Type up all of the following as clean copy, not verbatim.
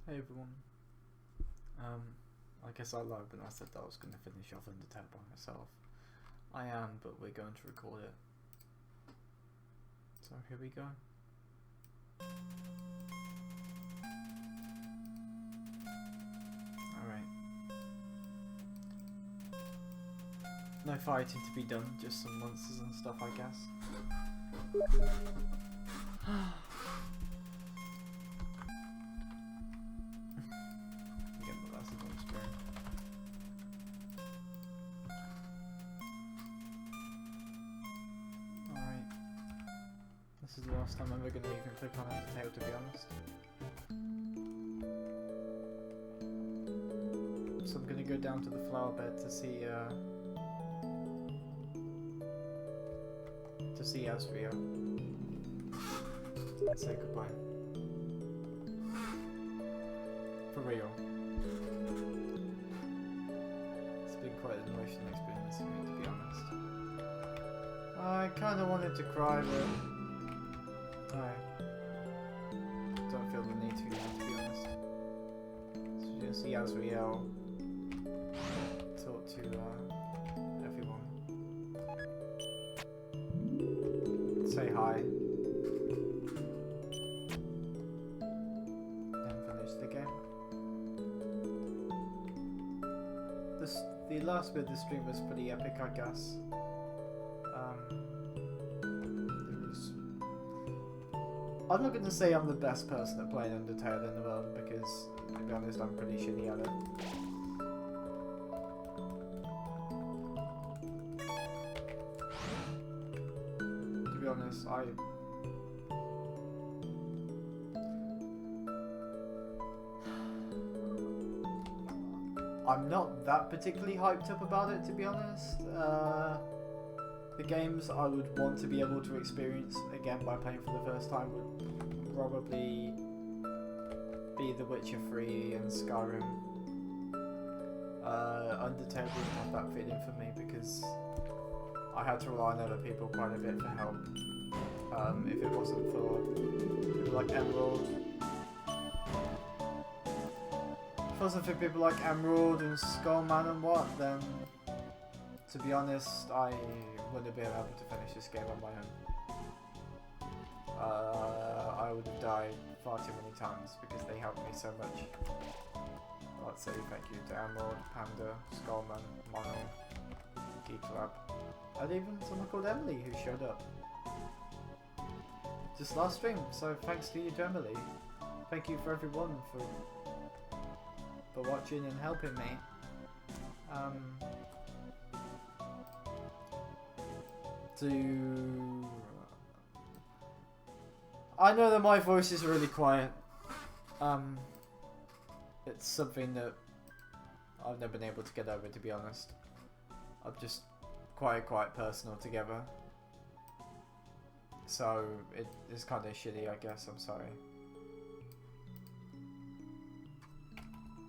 Hey everyone. I guess I lied when I said that I was going to finish off Undertale by myself. I am, but we're going to record it. So here we go. Alright. No fighting to be done, just some monsters and stuff, I guess. This is the last time I'm ever going to even click on Undertale, to be honest. So I'm going to go down to the flower bed to see Asriel and say goodbye. For real. It's been quite an emotional experience for me, to be honest. I kind of wanted to cry, but I don't feel the need to now, to be honest. So you're gonna see Asriel talk to everyone. Say hi. And finish the game. The last bit of the stream was pretty epic, I guess. I'm not going to say I'm the best person at playing Undertale in the world because, to be honest, I'm pretty shitty at it. To be honest, I'm not that particularly hyped up about it, to be honest. The games I would want to be able to experience again by playing for the first time would probably be The Witcher 3 and Skyrim. Undertale didn't have that feeling for me because I had to rely on other people quite a bit for help. If it wasn't for people like Emerald. If it wasn't for people like Emerald and Skullman and what, then to be honest, I wouldn't have been able to finish this game on my own. I would have died far too many times because they helped me so much. I'd say thank you to Emerald, Panda, Skullman, Mono, Geek Lab, and even someone called Emily who showed up. Just last stream, so thanks to you to Emily. Thank you for everyone for watching and helping me. I know that my voice is really quiet. It's something that I've never been able to get over, to be honest. I'm just quite person altogether. So it is kind of shitty, I guess. I'm sorry.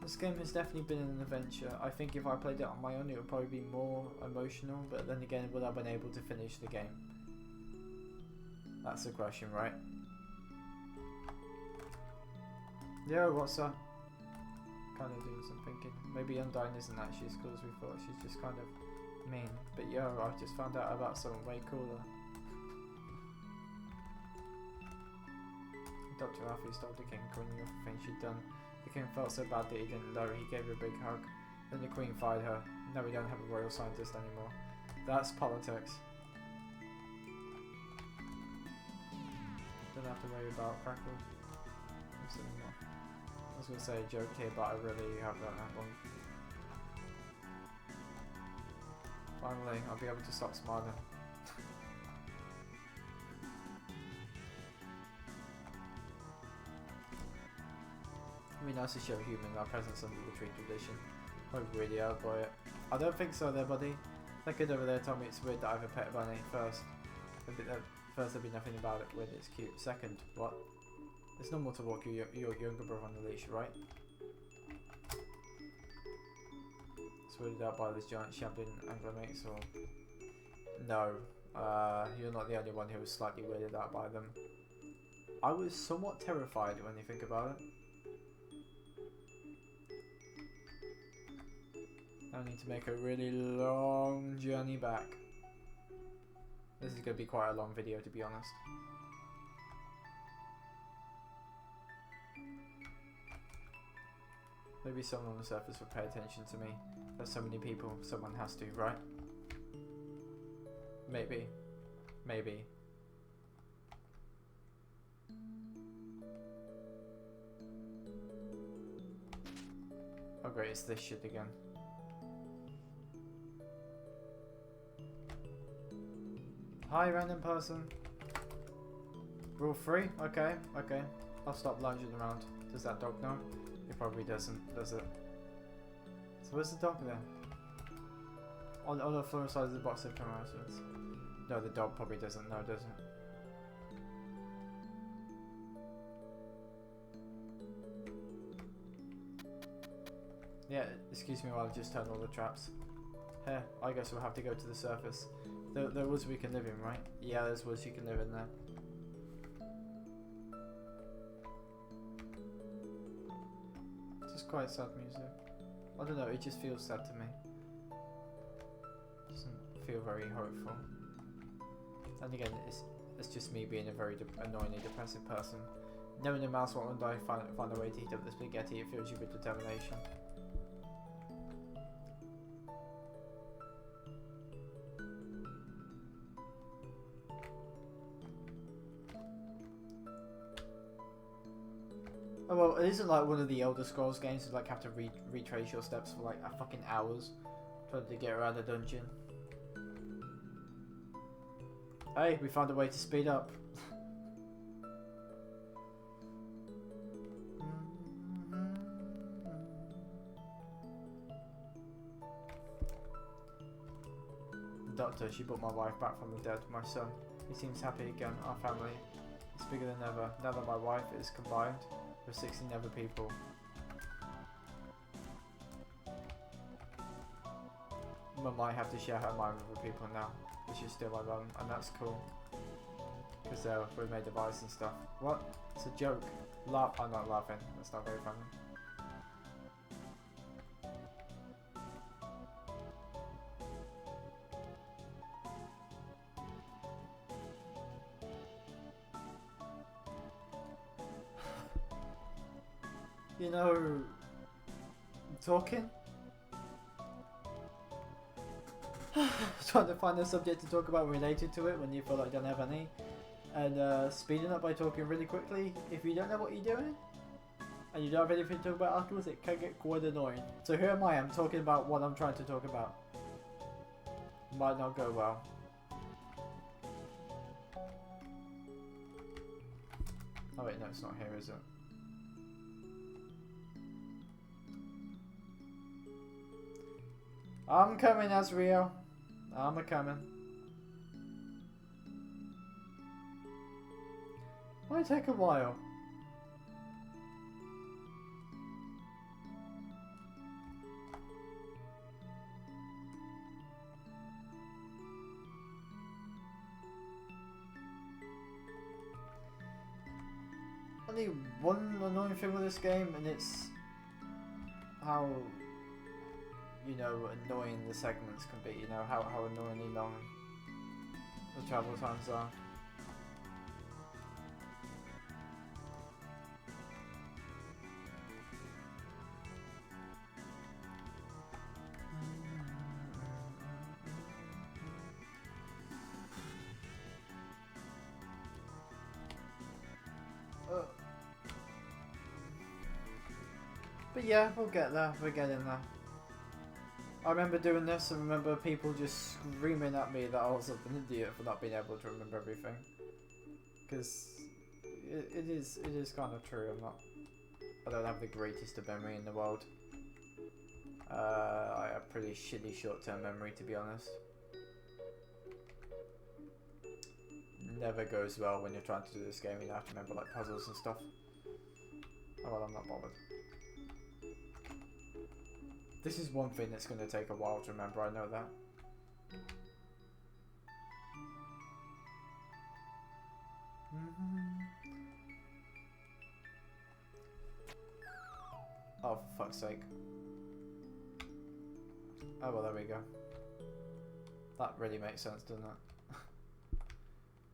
This game has definitely been an adventure. I think if I played it on my own, it would probably be more emotional. But then again, would I have been able to finish the game? That's the question, right? Yo, what's up? Kind of doing some thinking. Maybe Undyne isn't actually as cool as we thought. She's just kind of mean. But yo, I just found out about something way cooler. Dr. Alfie told the king grinning off the things she'd done. The king felt so bad that he didn't know. He gave her a big hug. Then the queen fired her. No, we don't have a royal scientist anymore. That's politics. Don't have to worry about Crackle. I was going to say a joke here, but I really have that one. Finally, I'll be able to stop smiling. It'd be nice to show humans our presence under the tree tradition. Oh really, I'll buy it. I don't think so there, buddy. That kid over there told me it's weird that I have a pet bunny. First, there'd be nothing about it weird, it's cute. Second, what? It's normal to walk your younger brother on the leash, right? It's weirded out by this giant shambling Anglomates, or... No, you're not the only one who was slightly weirded out by them. I was somewhat terrified when you think about it. need to make a really long journey back. This is going to be quite a long video, to be honest. Maybe someone on the surface will pay attention to me. There's so many people, someone has to, right? Maybe. Maybe. Oh great, it's this shit again. Hi, random person. Rule 3? Okay, okay. I'll stop lounging around. Does that dog know? It probably doesn't, does it? So where's the dog then? On the floor side of the box of cameras. No, the dog probably doesn't know, does it? Yeah, excuse me while I just turn all the traps. Here, I guess we'll have to go to the surface. There woods we can live in, right? Yeah, there's woods you can live in there. Just quite sad music. I don't know, it just feels sad to me. Doesn't feel very hopeful. And again, it's just me being a very annoyingly depressive person. Knowing the mouse won't die, find a way to heat up the spaghetti, it fills you with determination. Oh well, it isn't like one of the Elder Scrolls games you like have to retrace your steps for like fucking hours trying to get around a dungeon. Hey, we found a way to speed up. The doctor, she brought my wife back from the dead. My son, he seems happy again. Our family is bigger than ever. Now that my wife is combined with 16 other people. Mum might have to share her mind with other people now, but she's still my mum, and that's cool. Because we made device and stuff. What? It's a joke. Laugh. I'm not laughing. That's not very funny. You know, talking? Trying to find a subject to talk about related to it when you feel like you don't have any. And speeding up by talking really quickly if you don't know what you're doing. And you don't have anything to talk about afterwards, it can get quite annoying. So here am I, I'm talking about what I'm trying to talk about. Might not go well. Oh wait, no, it's not here, is it? I'm coming, Azriel. I'm a-coming. Might take a while. Only one annoying thing with this game, and it's how, you know, annoying the segments can be, you know, how annoyingly long the travel times are. But yeah, we'll get there, we're getting there. I remember doing this and remember people just screaming at me that I was an idiot for not being able to remember everything. Because it is kind of true. I don't have the greatest of memory in the world. I have pretty shitty short-term memory, to be honest. Never goes well when you're trying to do this game. You have to remember like puzzles and stuff. Oh well, I'm not bothered. This is one thing that's going to take a while to remember, I know that. Oh, for fuck's sake. Oh well, there we go. That really makes sense, doesn't it?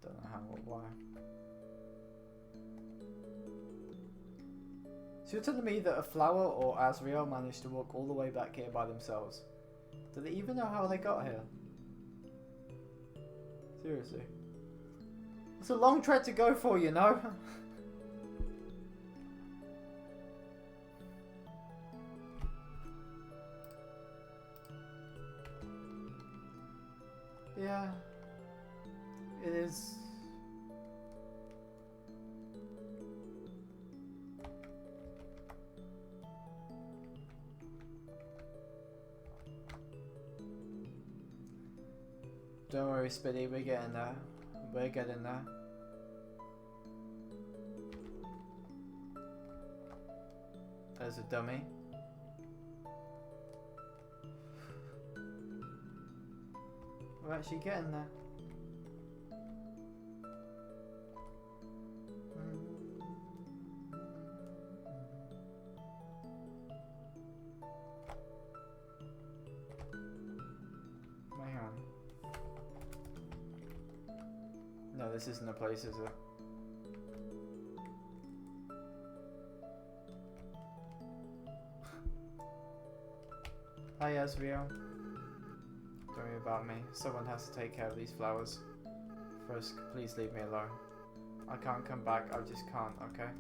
Don't know how or why. So you're telling me that a flower or Azrael managed to walk all the way back here by themselves? Do they even know how they got here? Seriously. It's a long trek to go for, you know? Yeah. It is. Don't worry, Spitty, we're getting there. We're getting there. There's a dummy. We're actually getting there. Hang on. No, this isn't a place, is it? Hi, Azrael. Don't worry about me. Someone has to take care of these flowers. Frisk, please leave me alone. I can't come back, I just can't, okay?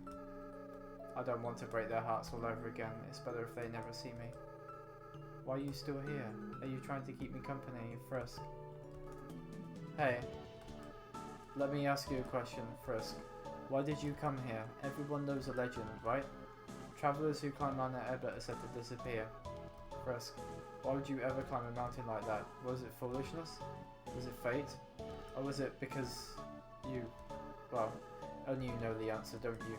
I don't want to break their hearts all over again. It's better if they never see me. Why are you still here? Are you trying to keep me company, Frisk? Hey. Let me ask you a question, Frisk. Why did you come here? Everyone knows a legend, right? Travelers who climb Mount Ebert are said to disappear. Frisk, why would you ever climb a mountain like that? Was it foolishness? Was it fate? Or was it because you... Well, only you know the answer, don't you?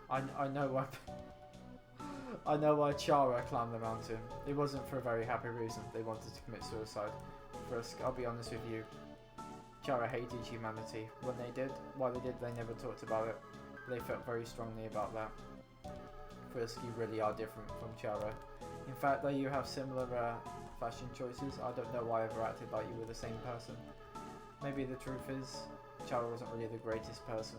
I know why... I know why Chara climbed the mountain. It wasn't for a very happy reason. They wanted to commit suicide. Frisk, I'll be honest with you. Chara hated humanity. When they did, why they did, they never talked about it. They felt very strongly about that. Frisk, you really are different from Chara. In fact, though you have similar fashion choices, I don't know why I ever acted like you were the same person. Maybe the truth is, Chara wasn't really the greatest person.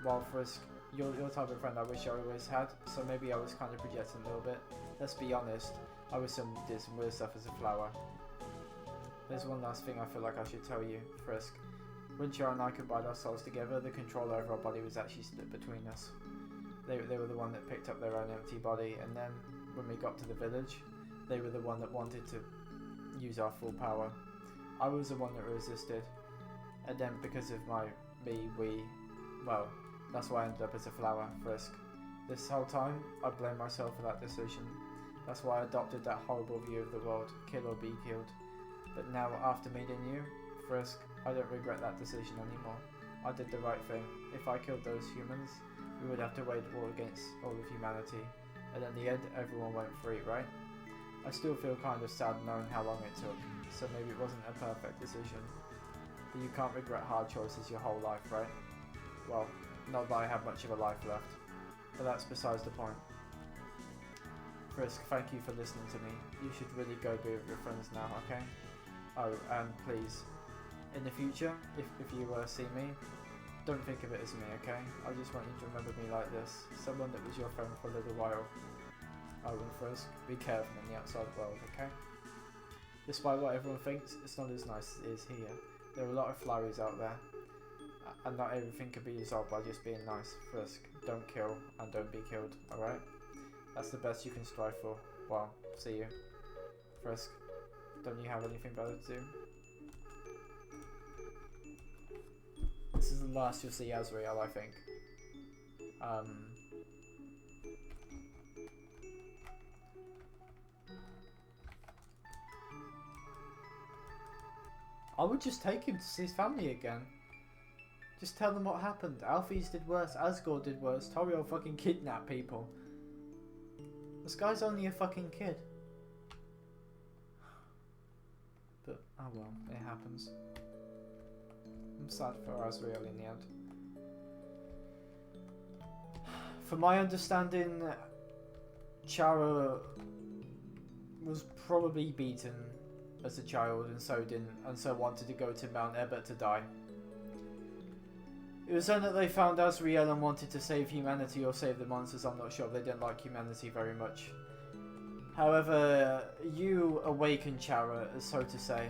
While Frisk, you're the type of friend I wish I always had, so maybe I was kind of projecting a little bit. Let's be honest, I did some weird stuff as a flower. There's one last thing I feel like I should tell you, Frisk. When Chara and I combined our souls together, the control over our body was actually split between us. They were the one that picked up their own empty body, and then, when we got to the village, they were the one that wanted to use our full power. I was the one that resisted, and then because of well, that's why I ended up as a flower, Frisk. This whole time, I blame myself for that decision. That's why I adopted that horrible view of the world, kill or be killed. But now, after meeting you, Frisk, I don't regret that decision anymore. I did the right thing. If I killed those humans, we would have to wage war against all of humanity. And in the end, everyone went free, right? I still feel kind of sad knowing how long it took, so maybe it wasn't a perfect decision. But you can't regret hard choices your whole life, right? Well, not that I have much of a life left. But that's besides the point. Frisk, thank you for listening to me. You should really go be with your friends now, okay? Oh, and please, in the future, if you see me, don't think of it as me, okay? I just want you to remember me like this. Someone that was your friend for a little while. Oh, and Frisk, be careful in the outside world, okay? Despite what everyone thinks, it's not as nice as it is here. There are a lot of flowers out there. And not everything can be resolved by just being nice. Frisk, don't kill and don't be killed, alright? That's the best you can strive for. Well, see you. Frisk, don't you have anything better to do? This is the last you'll see Azrael, I think. I would just take him to see his family again. Just tell them what happened. Alphys did worse, Asgore did worse, Toriel fucking kidnapped people. This guy's only a fucking kid. But, oh well, it happens. I'm sad for Azrael in the end. From my understanding, Chara was probably beaten as a child and so wanted to go to Mount Ebert to die. It was then that they found Azrael and wanted to save humanity or save the monsters. I'm not sure. They didn't like humanity very much. However, you awaken Chara, so to say.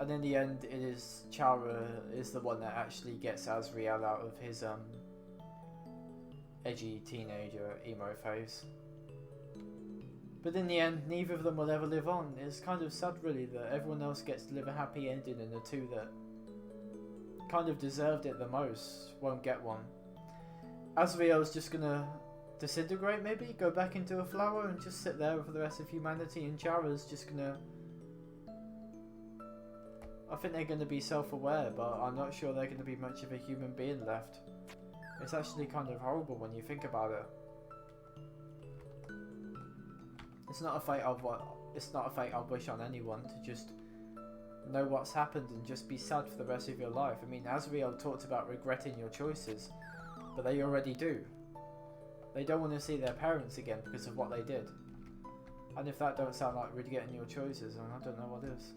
And in the end, it is Chara is the one that actually gets Azrael out of his edgy teenager emo phase. But in the end, neither of them will ever live on. It's kind of sad, really, that everyone else gets to live a happy ending and the two that kind of deserved it the most won't get one. Azrael's just gonna disintegrate, maybe? Go back into a flower and just sit there for the rest of humanity, and Chara's just gonna... I think they're gonna be self-aware, but I'm not sure they're gonna be much of a human being left. It's actually kind of horrible when you think about it. It's not a fate I'd wish on anyone, to just know what's happened and just be sad for the rest of your life. I mean, Azrael talked about regretting your choices, but they already do. They don't want to see their parents again because of what they did. And if that don't sound like regretting your choices, then I don't know what is.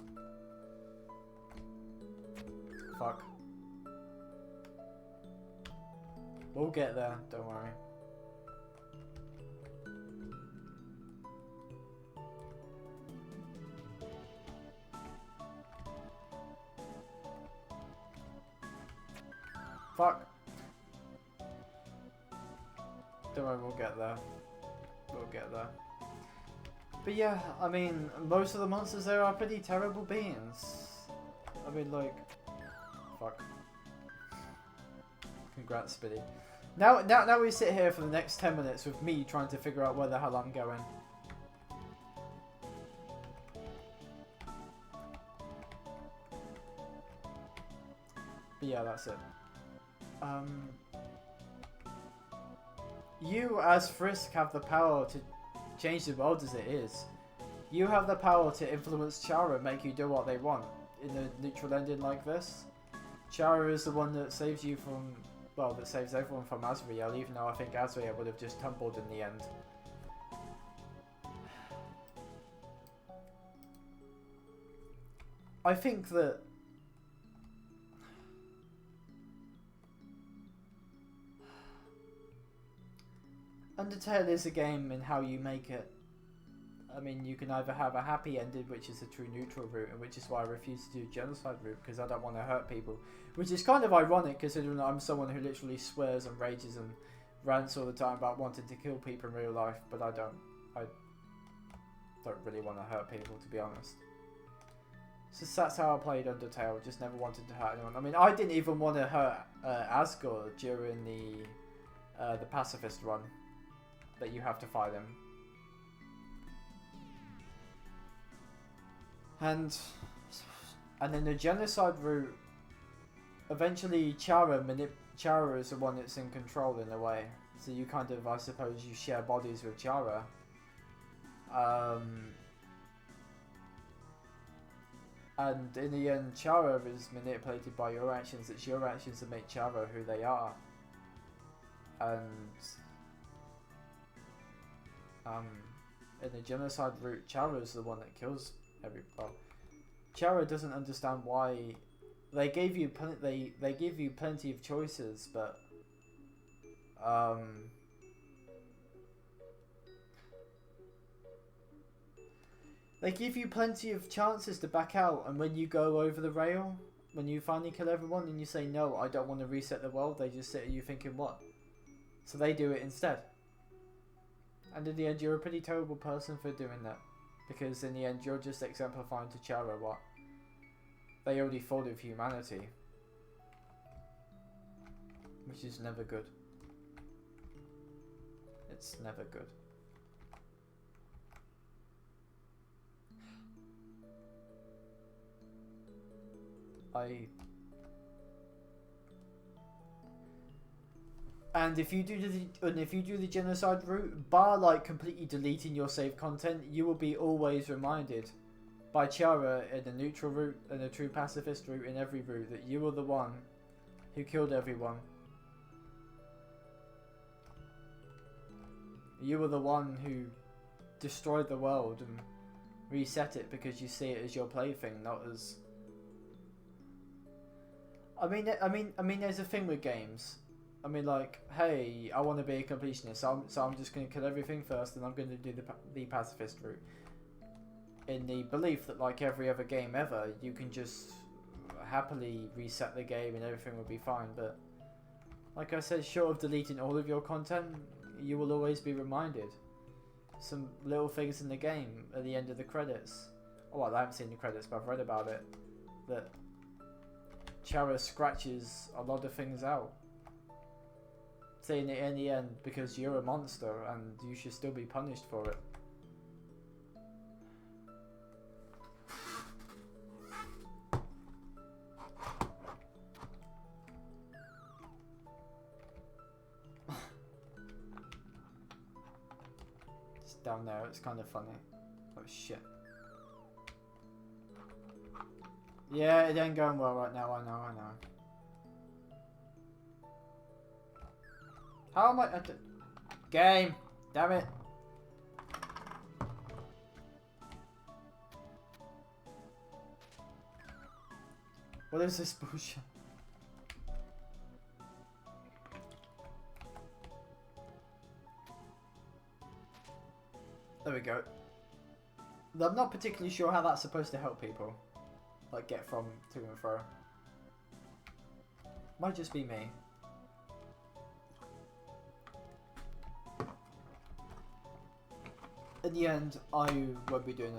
Fuck. We'll get there, don't worry. Fuck. Don't worry, we'll get there. We'll get there. But yeah, I mean, most of the monsters there are pretty terrible beings. I mean, like... Fuck. Congrats, Spitty. Now we sit here for the next 10 minutes with me trying to figure out where the hell I'm going. But yeah, that's it. You, as Frisk, have the power to change the world as it is. You have the power to influence Chara and make you do what they want. In a neutral ending like this, Chara is the one that saves you from, well, that saves everyone from Azrael, even though I think Azrael would have just tumbled in the end. I think that Undertale is a game in how you make it. I mean, you can either have a happy ending, which is a true neutral route, and which is why I refuse to do genocide route, because I don't want to hurt people. Which is kind of ironic, considering that I'm someone who literally swears and rages and rants all the time about wanting to kill people in real life, but I don't really want to hurt people, to be honest. So that's how I played Undertale, just never wanted to hurt anyone. I mean, I didn't even want to hurt Asgore during the pacifist run, that you have to fight him. And in the genocide route, eventually Chara is the one that's in control in a way. So you kind of, I suppose, you share bodies with Chara. And in the end, Chara is manipulated by your actions. It's your actions that make Chara who they are. And in the genocide route, Chara is the one that kills everybody. Chara doesn't understand why they gave you they give you plenty of choices, but they give you plenty of chances to back out, and when you go over the rail, when you finally kill everyone and you say no, I don't want to reset the world, they just sit at you thinking what? So they do it instead. And in the end, you're a pretty terrible person for doing that. Because in the end, you're just exemplifying to Chara what they already thought of humanity. Which is never good. It's never good. And if you do the genocide route, bar like completely deleting your saved content, you will be always reminded by Chara in the neutral route and the true pacifist route, in every route, that you were the one who killed everyone. You were the one who destroyed the world and reset it because you see it as your plaything, not as. I mean, there's a thing with games. I mean, like, hey, I want to be a completionist, so I'm just going to kill everything first, and I'm going to do the pacifist route. In the belief that, like every other game ever, you can just happily reset the game and everything will be fine. But, like I said, short of deleting all of your content, you will always be reminded. Some little things in the game at the end of the credits. Oh, well, I haven't seen the credits, but I've read about it. That Chara scratches a lot of things out, saying it in the end because you're a monster and you should still be punished for it. Just down there, it's kind of funny. Oh shit. Yeah, it ain't going well right now, I know. How am I at the game? Damn it. What is this bullshit? There we go. I'm not particularly sure how that's supposed to help people. Like, get from to and fro. Might just be me. In the end, I won't be doing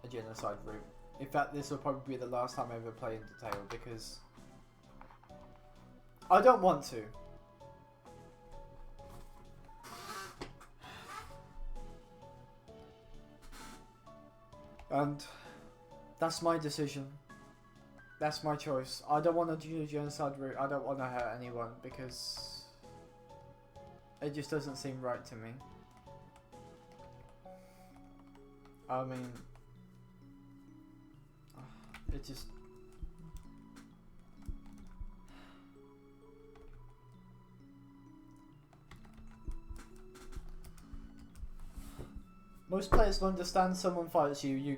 a genocide route. In fact, this will probably be the last time I ever play Undertale because I don't want to. And that's my decision. That's my choice. I don't want to do a genocide route. I don't want to hurt anyone because it just doesn't seem right to me. I mean, it just... Most players will understand someone fights you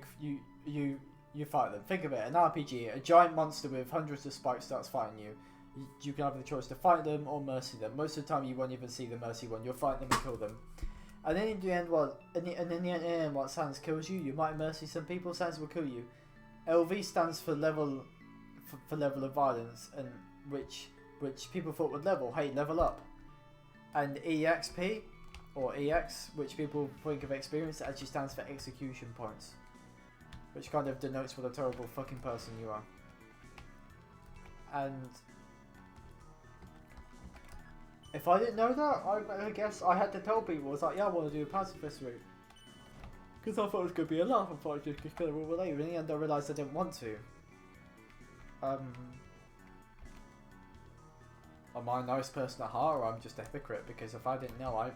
fight them. Think of it, an RPG, a giant monster with hundreds of spikes starts fighting you. You can have the choice to fight them or mercy them. Most of the time you won't even see the mercy one, you'll fight them and kill them. And then in the end, what Sans kills you, you might mercy some people, Sans will kill you. LV stands for level of violence, and which people thought would level. Hey, level up. And EXP or EX, which people think of experience, actually stands for execution points, which kind of denotes what a terrible fucking person you are. And if I didn't know that, I guess I had to tell people. I was like, yeah, I want to do a pacifist route. Because I thought it was going to be a laugh. I thought I just kill it all away. In the end, I realised I didn't want to. Am I a nice person at heart, or I'm just a hypocrite? Because if I didn't know, I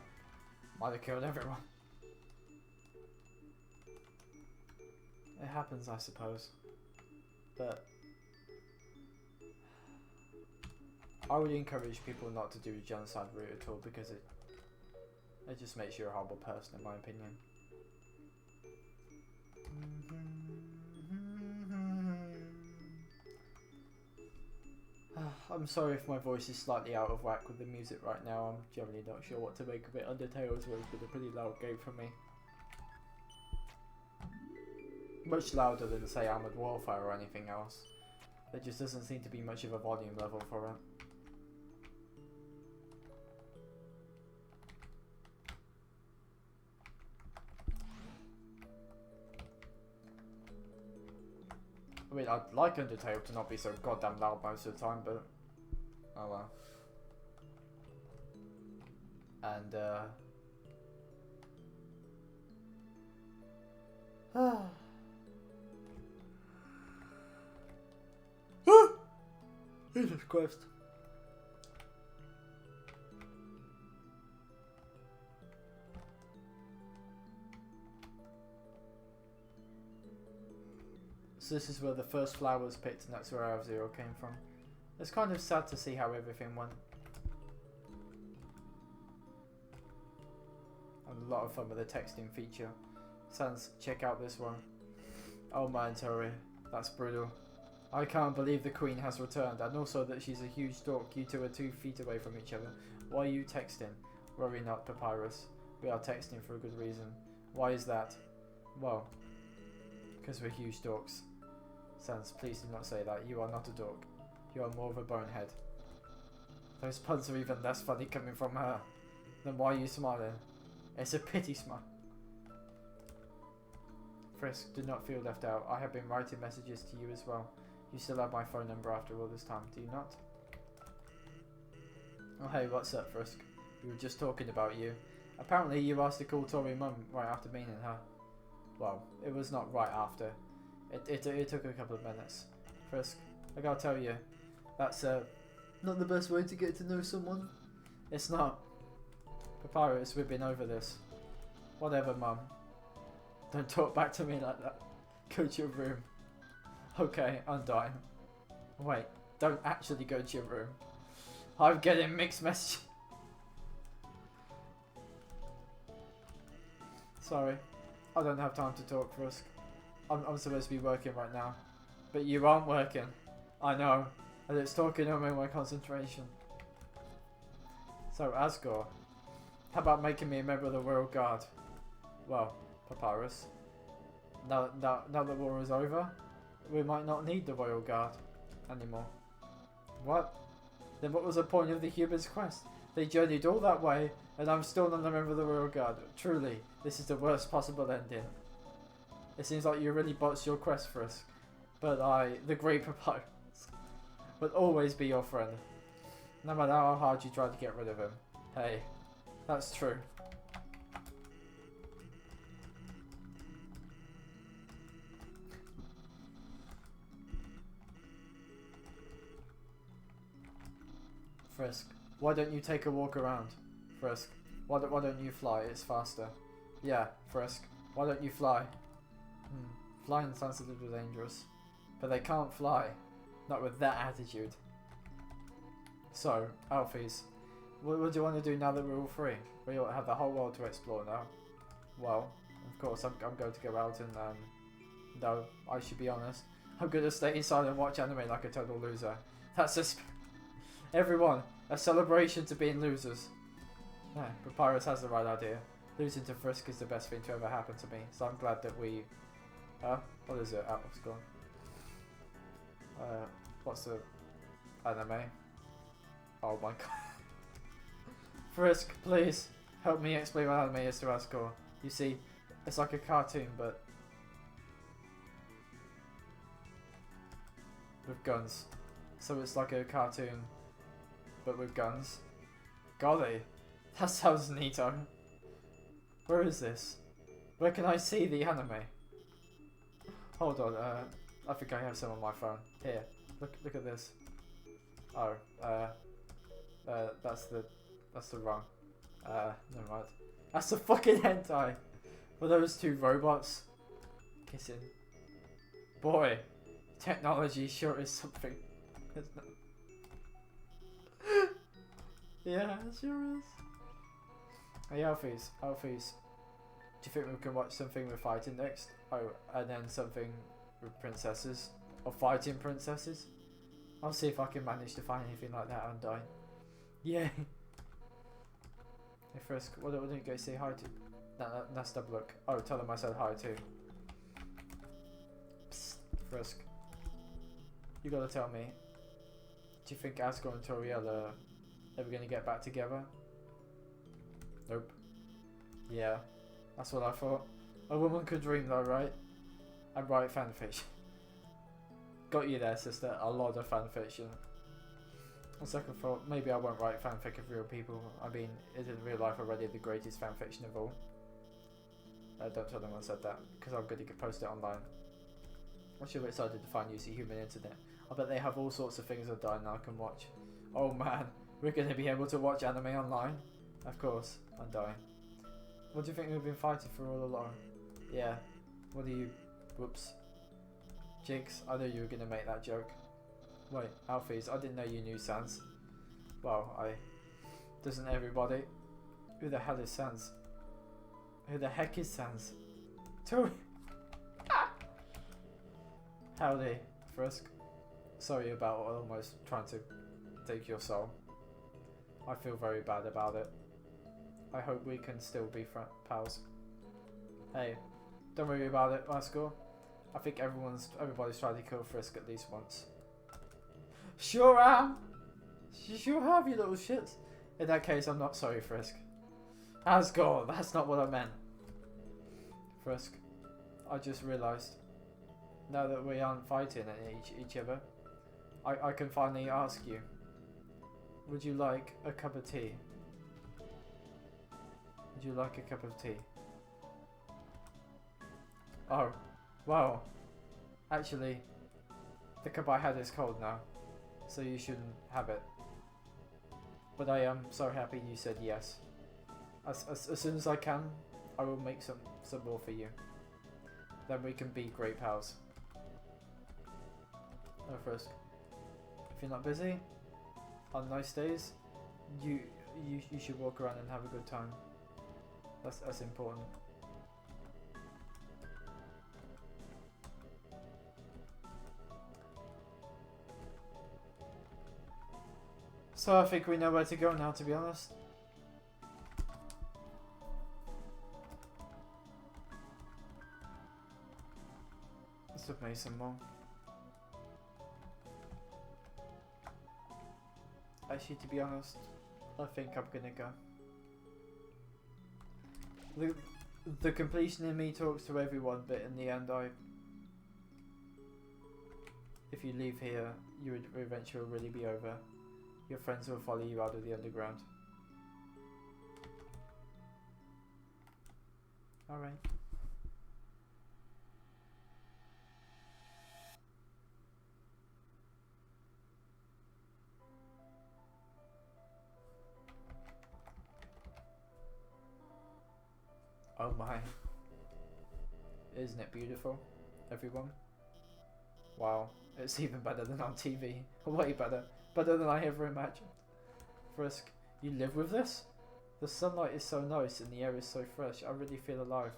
might have killed everyone. It happens, I suppose. But I would encourage people not to do a genocide route at all because it just makes you a horrible person, in my opinion. I'm sorry if my voice is slightly out of whack with the music right now. I'm generally not sure what to make of it. Undertale has always been a pretty loud game for me. Much louder than, say, Armored Warfare or anything else. There just doesn't seem to be much of a volume level for it. I mean, I'd like Undertale to not be so goddamn loud most of the time, but oh well. And Jesus Christ. So this is where the first flower was picked, and that's where our Zero came from. It's kind of sad to see how everything went. And a lot of fun with the texting feature. Sans, check out this one. Oh man, Tori, that's brutal. I can't believe the Queen has returned, and also that she's a huge dork. You two are 2 feet away from each other. Why are you texting? Worry not, Papyrus. We are texting for a good reason. Why is that? Well, because we're huge dorks. Sans, please do not say that. You are not a dork. You are more of a bonehead. Those puns are even less funny coming from her. Then why are you smiling? It's a pity smile. Frisk, do not feel left out. I have been writing messages to you as well. You still have my phone number after all this time, do you not? Oh hey, what's up, Frisk? We were just talking about you. Apparently you asked to call Tori Mum right after meeting her. Well, it was not right after. It took a couple of minutes. Frisk, I gotta tell you, that's not the best way to get to know someone. It's not. Papyrus, we've been over this. Whatever, Mum. Don't talk back to me like that. Go to your room. Okay, I'm dying. Wait, don't actually go to your room. I'm getting mixed messages. Sorry, I don't have time to talk, Frisk. I'm supposed to be working right now. But you aren't working. I know, and it's talking over my concentration. So, Asgore, how about making me a member of the Royal Guard? Well, Papyrus, now the war is over, we might not need the Royal Guard anymore. What? Then what was the point of the humans' quest? They journeyed all that way, and I'm still not a member of the Royal Guard. Truly, this is the worst possible ending. It seems like you really botched your quest, Frisk. But I, the Great Papyrus, will always be your friend. No matter how hard you try to get rid of him. Hey, that's true. Frisk, why don't you take a walk around? Frisk, why don't you fly? It's faster. Yeah, Frisk, why don't you fly? Flying sounds a little dangerous. But they can't fly. Not with that attitude. So, Alphys, what do you want to do now that we're all free? We all have the whole world to explore now. Well, of course, I'm going to go out and, no, I should be honest. I'm going to stay inside and watch anime like a total loser. That's a everyone, a celebration to being losers. Yeah, Papyrus has the right idea. Losing to Frisk is the best thing to ever happen to me, so I'm glad that we... what is it? It's gone. What's the anime? Oh my god. Frisk, please, help me explain what anime is to Asgore. You see, it's like a cartoon, but... with guns. So it's like a cartoon, but with guns. Golly, that sounds neato. Where is this? Where can I see the anime? Hold on, I think I have some on my phone. Here, look at this. Oh, that's the wrong. Never mind. That's the fucking hentai. Were those two robots kissing? Boy, technology sure is something. Yeah, it sure is. Hey, Alphys, do you think we can watch something with fighting next? Oh, and then something with princesses? Or fighting princesses? I'll see if I can manage to find anything like that on Dying. Yay! Hey Frisk, why don't you go say hi to... That's the look. Oh, tell them I said hi too. Psst, Frisk. You gotta tell me. Do you think Asgore and Tori are ever gonna get back together? Nope. Yeah, that's what I thought. A woman could dream though, right? And write fanfiction. Got you there, sister. A lot of fanfiction. On second thought, maybe I won't write fanfic of real people. I mean, isn't real life already the greatest fanfiction of all? Don't tell them I said that, because I'm going to post it online. I'm sure excited to find UC Human Internet. I bet they have all sorts of things on Dying I can watch. Oh man, we're going to be able to watch anime online? Of course, I'm Dying. What do you think we've been fighting for all along? Yeah, what do you... Whoops. Jinx, I knew you were going to make that joke. Wait, Alphys, I didn't know you knew Sans. Well, doesn't everybody? Who the hell is Sans? Who the heck is Sans? Tori! Howdy, Frisk. Sorry about almost trying to take your soul. I feel very bad about it. I hope we can still be pals. Hey, don't worry about it, Rascal. I think everybody's tried to kill Frisk at least once. Sure am! You sure have, you little shits. In that case, I'm not sorry, Frisk. Asgore, that's not what I meant. Frisk, I just realised, now that we aren't fighting each other, I can finally ask you, would you like a cup of tea? Would you like a cup of tea? Oh, well, actually, the cup I had is cold now, so you shouldn't have it. But I am so happy you said yes. As soon as I can, I will make some more for you. Then we can be great pals. Oh, Frisk, if you're not busy, on nice days, you should walk around and have a good time. That's important. So I think we know where to go now, to be honest. Let's have made some more. Actually, to be honest, I think I'm gonna go. The completion in me talks to everyone, but in the end, if you leave here, your adventure will really be over. Your friends will follow you out of the underground. Alright. Oh my. Isn't it beautiful, everyone? Wow, it's even better than on TV. Way better. Better than I ever imagined. Frisk, you live with this? The sunlight is so nice and the air is so fresh. I really feel alive.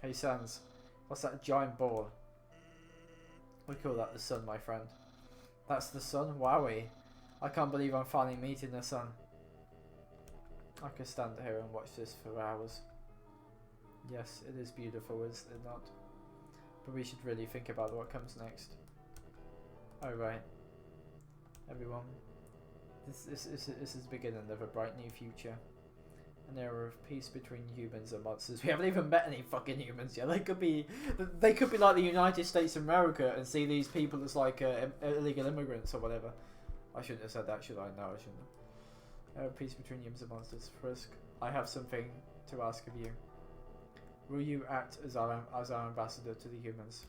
Hey Sans, what's that giant ball? We call that the sun, my friend. That's the sun? Wowie. I can't believe I'm finally meeting the sun. I could stand here and watch this for hours. Yes, it is beautiful, is it not? But we should really think about what comes next. Oh right. Everyone, this is the beginning of a bright new future. An era of peace between humans and monsters. We haven't even met any fucking humans yet. They could be like the United States of America and see these people as like illegal immigrants or whatever. I shouldn't have said that, should I? No, I shouldn't. Era of peace between humans and monsters. Frisk, I have something to ask of you. Will you act as our ambassador to the humans?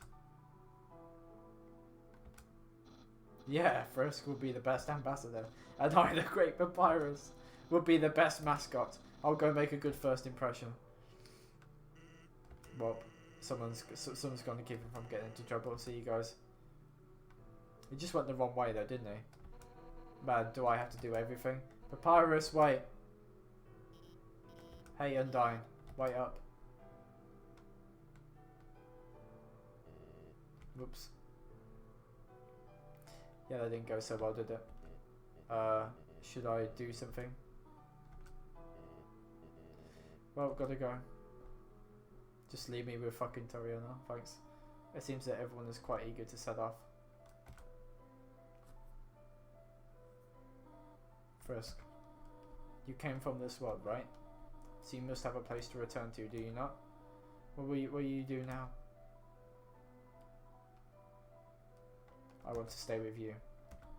Yeah, Frisk will be the best ambassador, and I, the Great Papyrus, will be the best mascot. I'll go make a good first impression. Well, someone's going to keep him from getting into trouble. See you guys. He just went the wrong way though, didn't he? Man, do I have to do everything? Papyrus, wait. Hey, Undyne, wait up. Whoops. Yeah, that didn't go so well, did it? Should I do something? Well, gotta go. Just leave me with fucking Toriana, thanks. It seems that everyone is quite eager to set off. Frisk, you came from this world, right? So you must have a place to return to, do you not? What will you do now? I want to stay with you.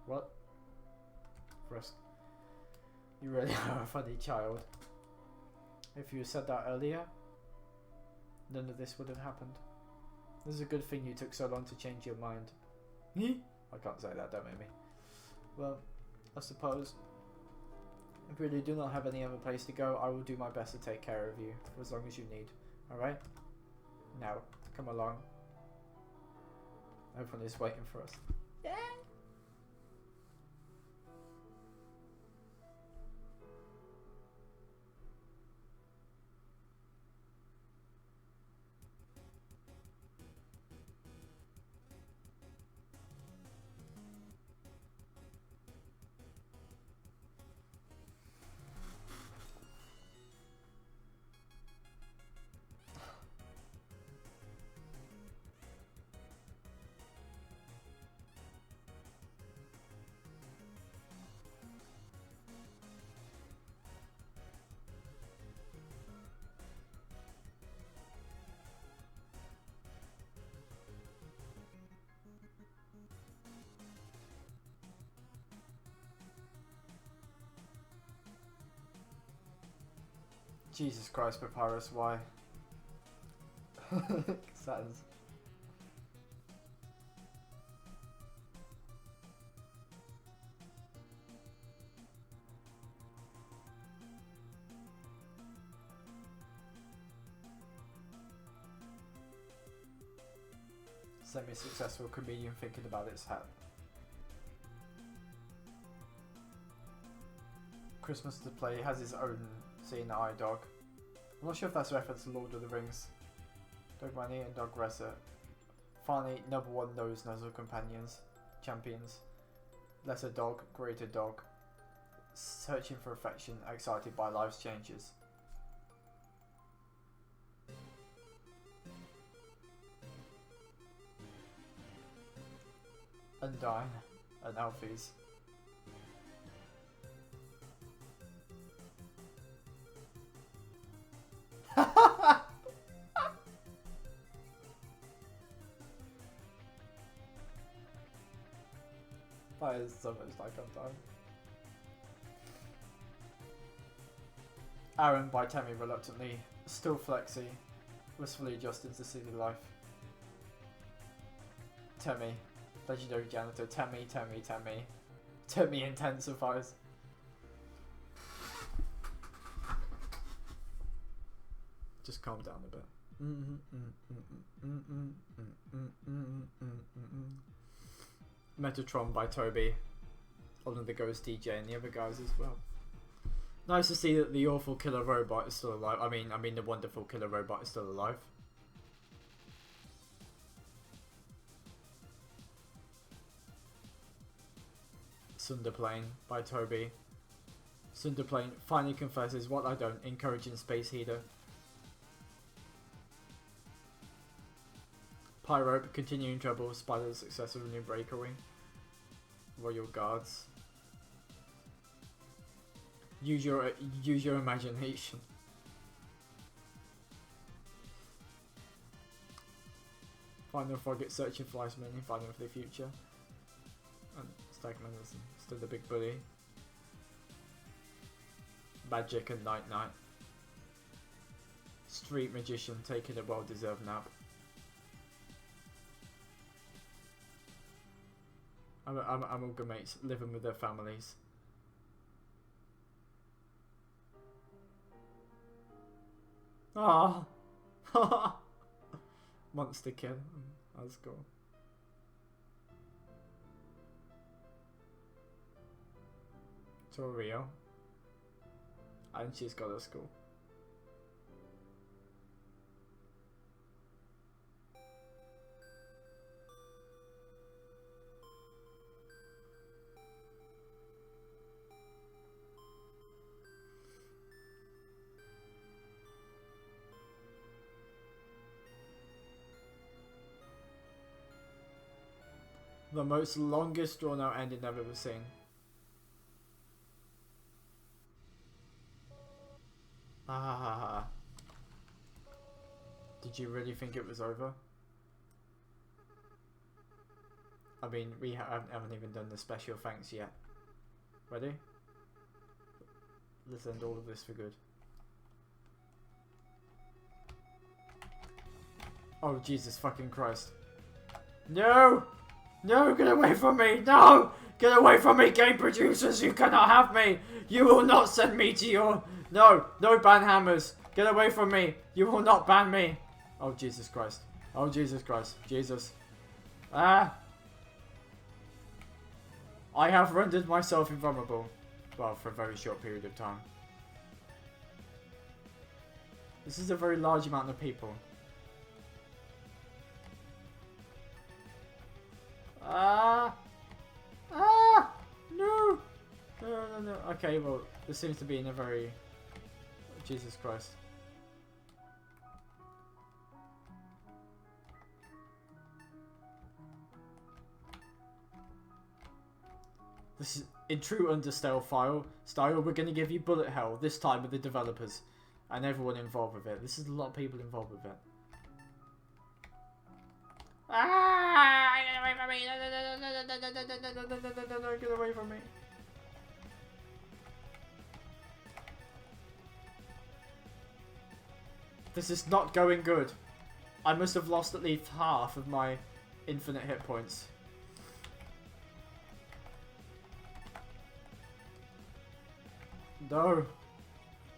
What? Frisk, you really are a funny child. If you had said that earlier, none of this would have happened. This is a good thing you took so long to change your mind. I can't say that, don't make me. Well, I suppose if you really do not have any other place to go, I will do my best to take care of you for as long as you need. Alright? Now, come along. Everyone is waiting for us. Yeah. Jesus Christ, Papyrus, why? Saturns. Semi-successful comedian thinking about its hat. Christmas to play has his own seeing eye dog. I'm not sure if that's a reference to Lord of the Rings. Dog Money and Dog Resser. Finally, number one nose nuzzle companions. Champions. Lesser dog, greater dog. Searching for affection, excited by life's changes. Undyne and Alfies. That is so much like Undyne. Aaron by Tammy reluctantly, still flexy, wistfully adjusting to city life. Tammy, legendary janitor, Tammy intensifies. Just calm down a bit. Metatron by Toby, one of the Ghost DJ and the other guys as well. Nice to see that the awful killer robot is still alive. I mean the wonderful killer robot is still alive. Sunderplane by Toby. Sunderplane finally confesses what I don't, encouraging Space Heater. Pyro continuing trouble, spite of the success of a new breakaway. Royal Guards. Use your imagination. Final Frogget searching for ice mini, finding for the future. And Stagman is still the big bully. Magic and Night Night. Street Magician taking a well-deserved nap. Amalgamates living with their families. Ah, Monster Kill. That's cool. Torio. And she's got a school. The most longest drawn out ending I've ever seen. Ah. Did you really think it was over? I mean, we haven't even done the special thanks yet. Ready? Let's end all of this for good. Oh, Jesus fucking Christ. No! No, get away from me! No! Get away from me, game producers! You cannot have me! You will not send me to your... No! No ban hammers! Get away from me! You will not ban me! Oh, Jesus Christ. Oh, Jesus Christ. Jesus. Ah! I have rendered myself invulnerable. Well, for a very short period of time. This is a very large amount of people. Ah! Ah! No! No. Okay, well, this seems to be in a very... Jesus Christ. This is, in true Undertale style, we're going to give you bullet hell, this time with the developers. And everyone involved with it. This is a lot of people involved with it. Ah! Get away from me! Get away from me! This is not going good. I must have lost at least half of my infinite hit points. No.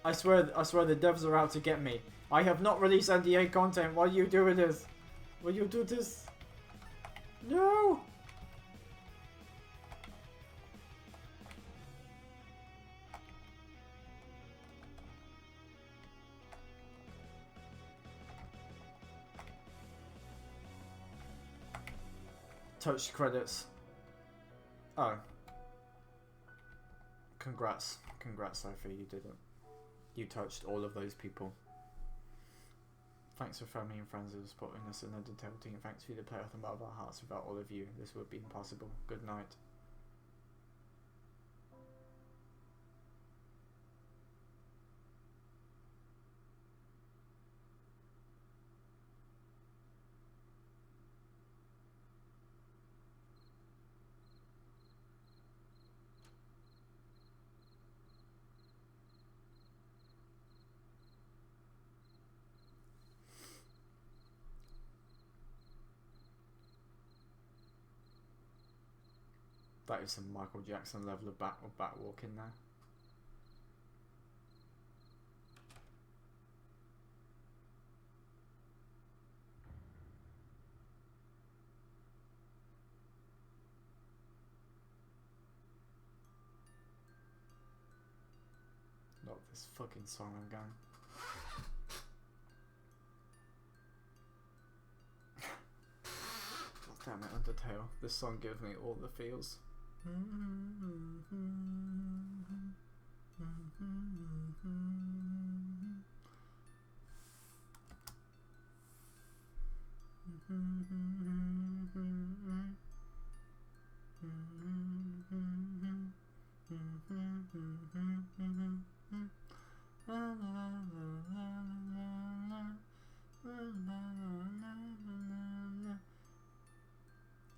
I swear the devs are out to get me. I have not released NDA content. Why are you doing this? Will you do this? No! Touched credits. Oh. Congrats. Congrats, Sophie, you did it. You touched all of those people. Thanks for family and friends who are supporting us in the Undertale team. Thanks for you to play with them out of our hearts. Without all of you, this would be impossible. Good night. That is some Michael Jackson level of back walking there. Not this fucking song again. God damn it, Undertale. This song gives me all the feels.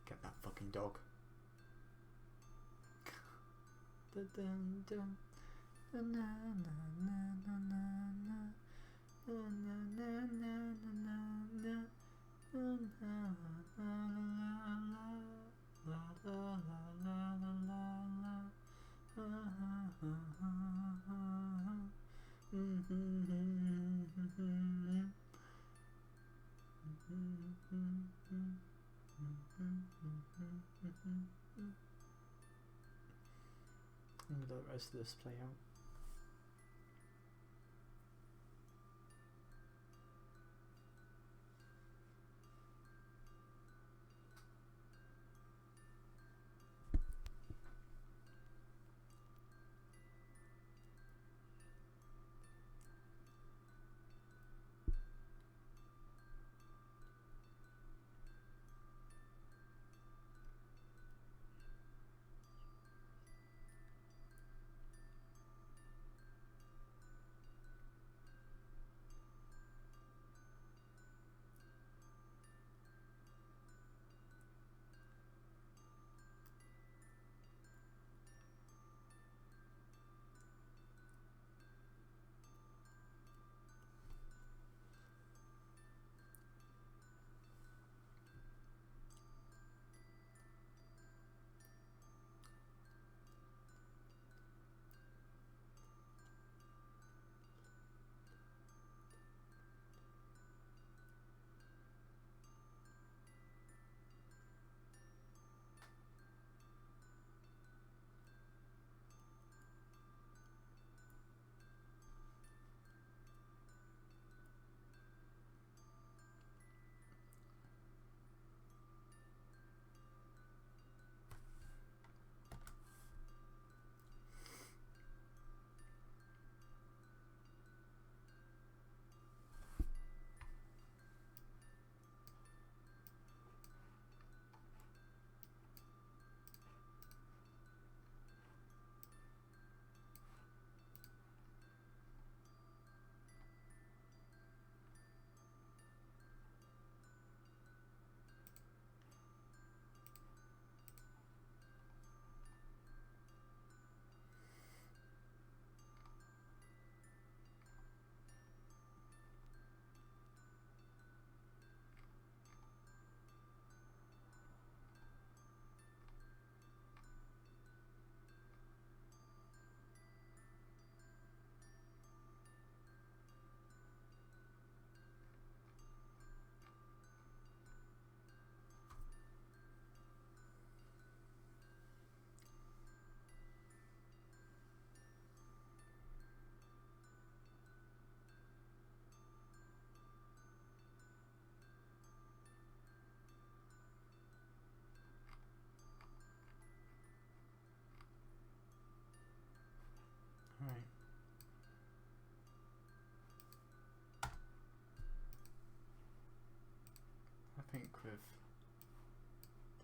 Get that fucking dog. And the rest of this play out.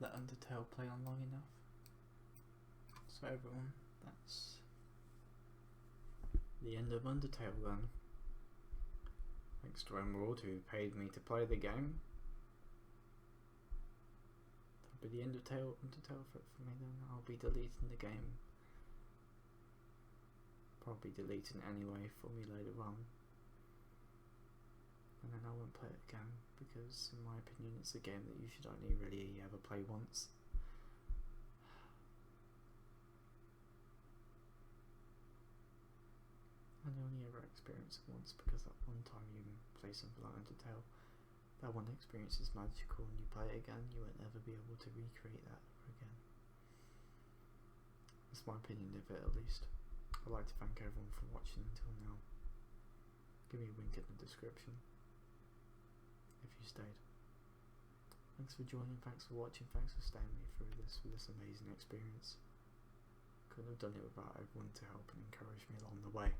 let Undertale play on long enough. So everyone, that's the end of Undertale then. Thanks to Emerald who paid me to play the game. That'll be the end of Undertale for me then. I'll be deleting the game. Probably deleting it anyway for me later on. And then I won't play it again because in my opinion it's a game that you should only really ever play once. And you only ever experience it once because that one time you play something like Undertale, that one experience is magical and you play it again, you won't ever be able to recreate that ever again. That's my opinion of it at least. I'd like to thank everyone for watching until now. Give me a link in the description if you stayed. Thanks for joining, thanks for watching, thanks for staying me through this amazing experience. Couldn't have done it without everyone to help and encourage me along the way.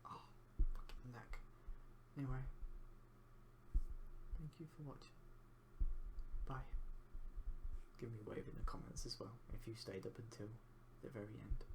Oh, fucking neck. Anyway, thank you for watching. Bye. Give me a wave in the comments as well if you stayed up until the very end.